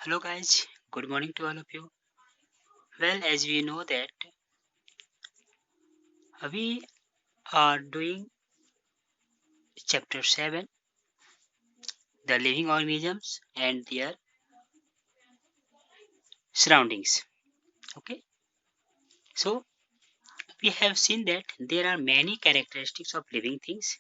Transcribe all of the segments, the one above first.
Hello guys, good morning to all of you. Well, as we know that we are doing chapter 7, the living organisms and their surroundings. Okay, so we have seen that there are many characteristics of living things.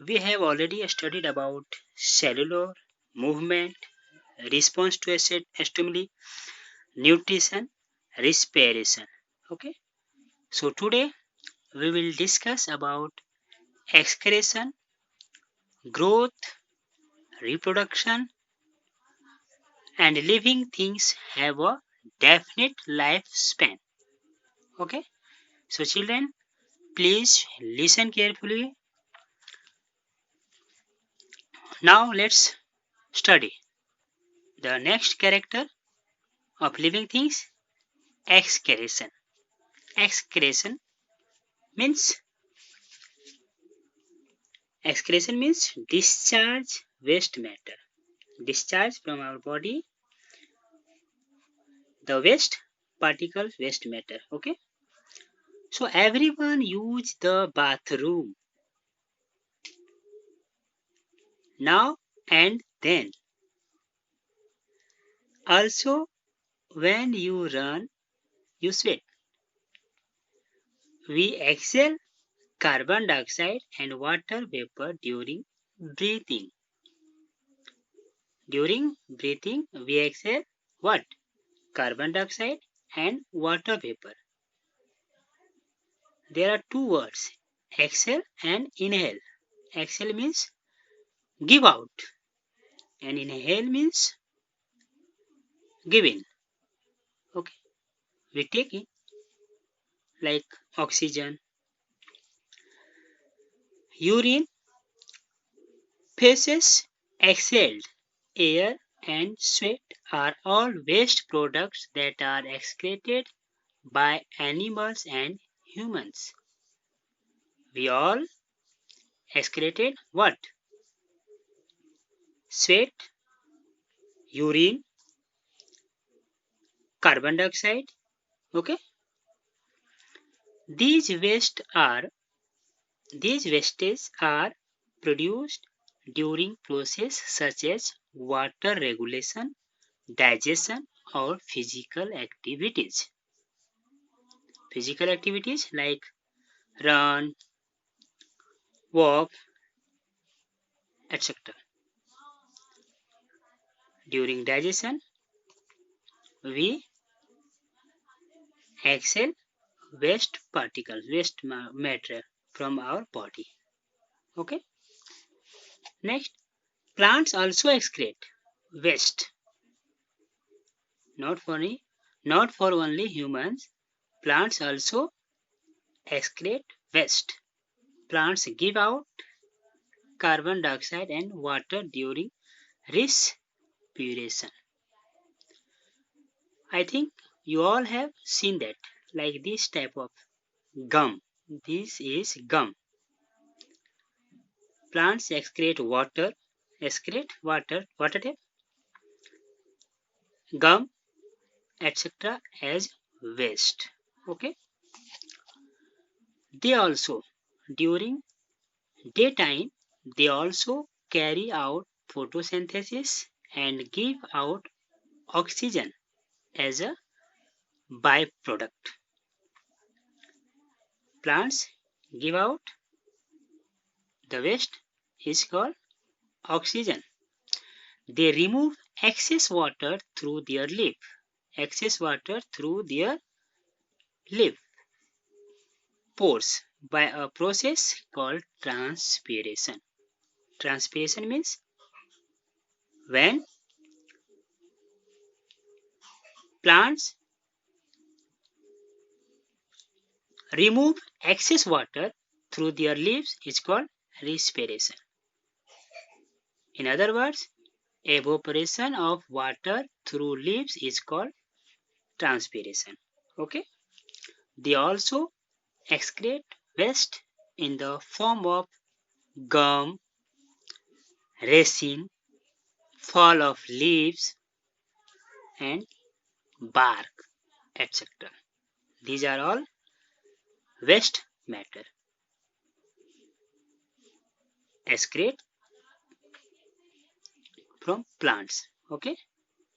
We have already studied about cellular movement, response to stimuli, nutrition, respiration. Okay, so today we will discuss about excretion, growth, reproduction, and living things have a definite lifespan. Okay, so children, please listen carefully. Now let's study the next character of living things, excretion. Excretion means excretion means discharge waste matter. Discharge from our body the waste particles, waste matter. Okay, so everyone use the bathroom now and then. Also, when you run, you sweat. We exhale carbon dioxide and water vapor during breathing. During breathing, we exhale what? Carbon dioxide and water vapor. There are two words, exhale and inhale. Exhale means give out, and inhale means give in. Okay, we take in like oxygen, urine, feces, exhaled air, and sweat are all waste products that are excreted by animals and humans. We all excreted what? Sweat, urine, carbon dioxide. Okay? These waste are these wastes are produced during process such as water regulation, digestion, or physical activities. Physical activities like run, walk, etc. During digestion, we exhale waste particles, waste matter from our body. Okay. Next, plants also excrete waste. Not for not for only humans. Plants also excrete waste. Plants give out carbon dioxide and water during respiration. I think you all have seen that, like this type of gum. This is gum. Plants excrete water type, gum, etc. as waste. Okay. They also, during daytime, they also carry out photosynthesis and give out oxygen as a byproduct. Plants give out the waste is called oxygen. They remove excess water through their leaf. Excess water through their leaf pores by a process called transpiration. Transpiration means when plants remove excess water through their leaves is called respiration. In other words, evaporation of water through leaves is called transpiration. Okay. They also excrete waste in the form of gum, resin, fall of leaves, and bark, etc. These are all waste matter excrete from plants, okay,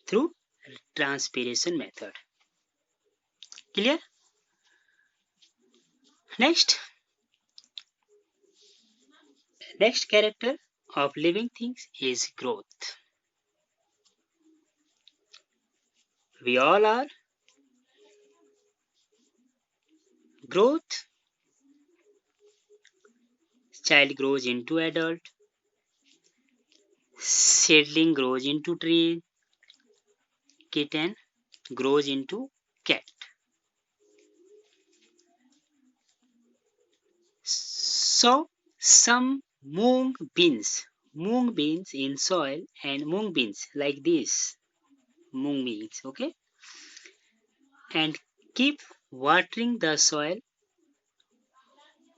through transpiration method. Clear? Next character of living things is growth. We all are growth. Child grows into adult, seedling grows into tree, kitten grows into cat. So some mung beans in soil and mung beans like this, mung beans, okay, and keep watering the soil.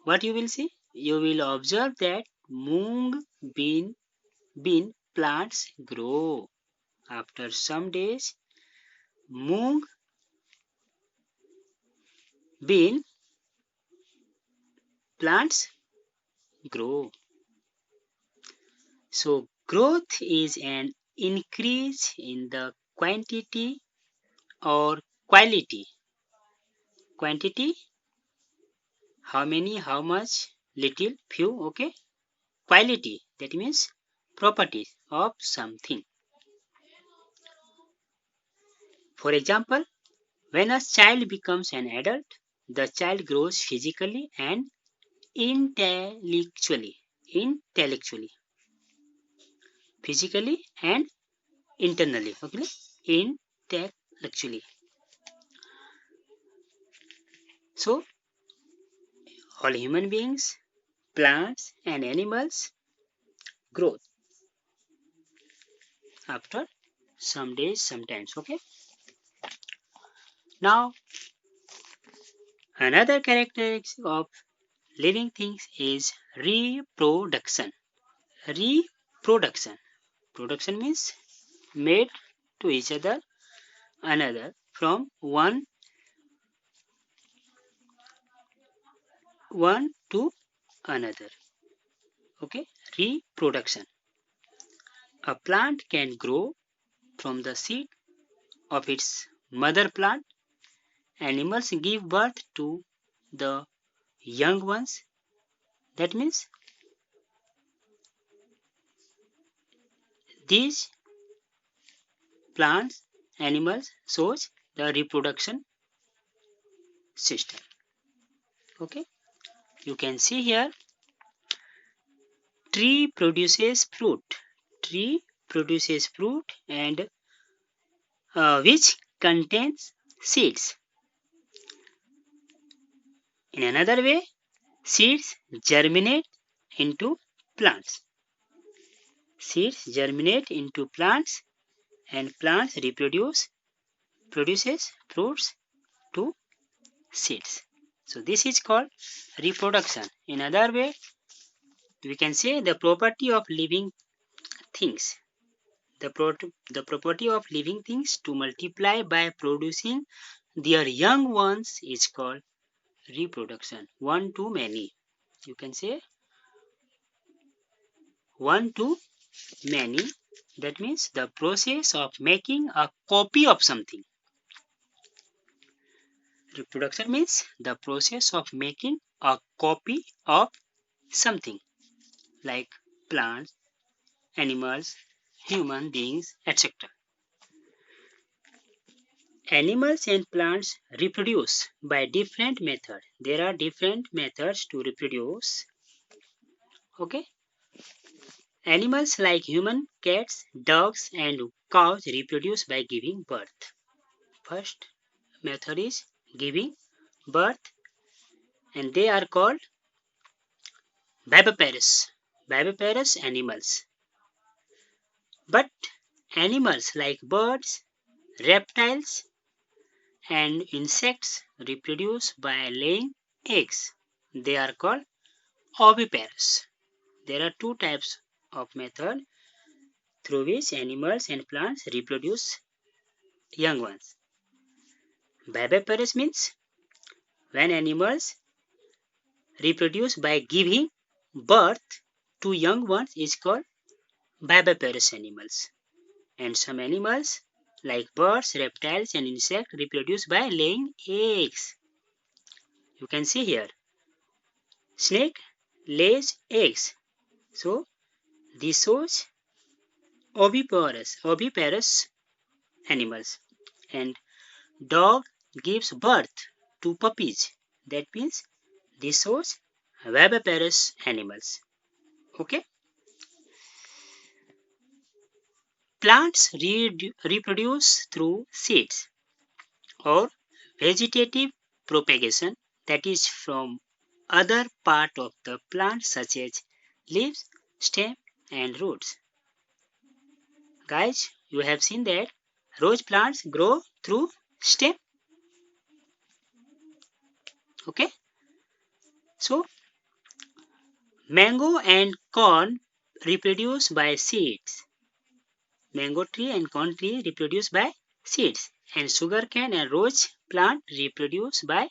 What you will see? You will observe that mung bean plants grow. After some days, mung bean plants grow. So growth is an increase in the quantity or quality. Quantity, how many, how much, little, few, okay. Quality, that means properties of something. For example, when a child becomes an adult, the child grows physically and intellectually. Intellectually. Physically and internally. Okay? Intellectually. So, all human beings, plants, and animals grow after some days, sometimes. Okay? Now, another characteristic of living things is reproduction. Reproduction. Production means made to each other, another, from one to another. Okay, reproduction. A plant can grow from the seed of its mother plant. Animals give birth to the young ones. That means these plants, animals shows the reproduction system. Okay, you can see here tree produces fruit. Tree produces fruit and which contains seeds. In another way, seeds germinate into plants. Seeds germinate into plants and plants produces fruits to seeds. So this is called reproduction. In other way, we can say the property of living things. The property of living things to multiply by producing their young ones is called reproduction. One to many. You can say one to many. That means the process of making a copy of something. Reproduction means the process of making a copy of something like plants, animals, human beings, etc. Animals and plants reproduce by different methods. There are different methods to reproduce. Okay. Animals like human, cats, dogs, and cows reproduce by giving birth. First method is giving birth, and they are called viviparous animals. But animals like birds, reptiles, and insects reproduce by laying eggs. They are called oviparous. There are two types of method through which animals and plants reproduce young ones. Viviparous means when animals reproduce by giving birth to young ones is called viviparous animals. And some animals like birds, reptiles and insects reproduce by laying eggs. You can see here. Snake lays eggs. So this shows oviparous animals. And dog gives birth to puppies. That means this shows viviparous animals. Okay. Plants reproduce through seeds or vegetative propagation, that is from other part of the plant such as leaves, stem and roots. Guys, you have seen that rose plants grow through stem. Okay. So mango and corn reproduce by seeds. Mango tree and corn tree reproduce by seeds, and sugarcane and rose plant reproduce by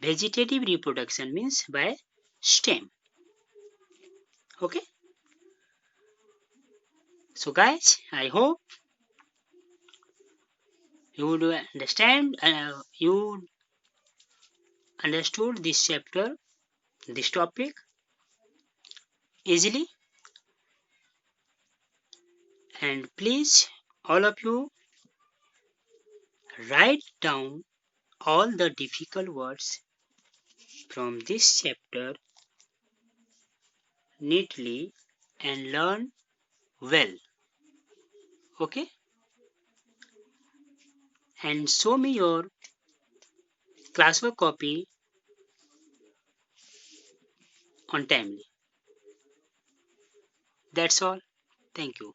vegetative reproduction, means by stem. Okay. So guys, I hope you would you understood this chapter, this topic easily. And please, all of you, write down all the difficult words from this chapter neatly and learn well. Okay. And show me your classwork copy on timely. That's all. Thank you.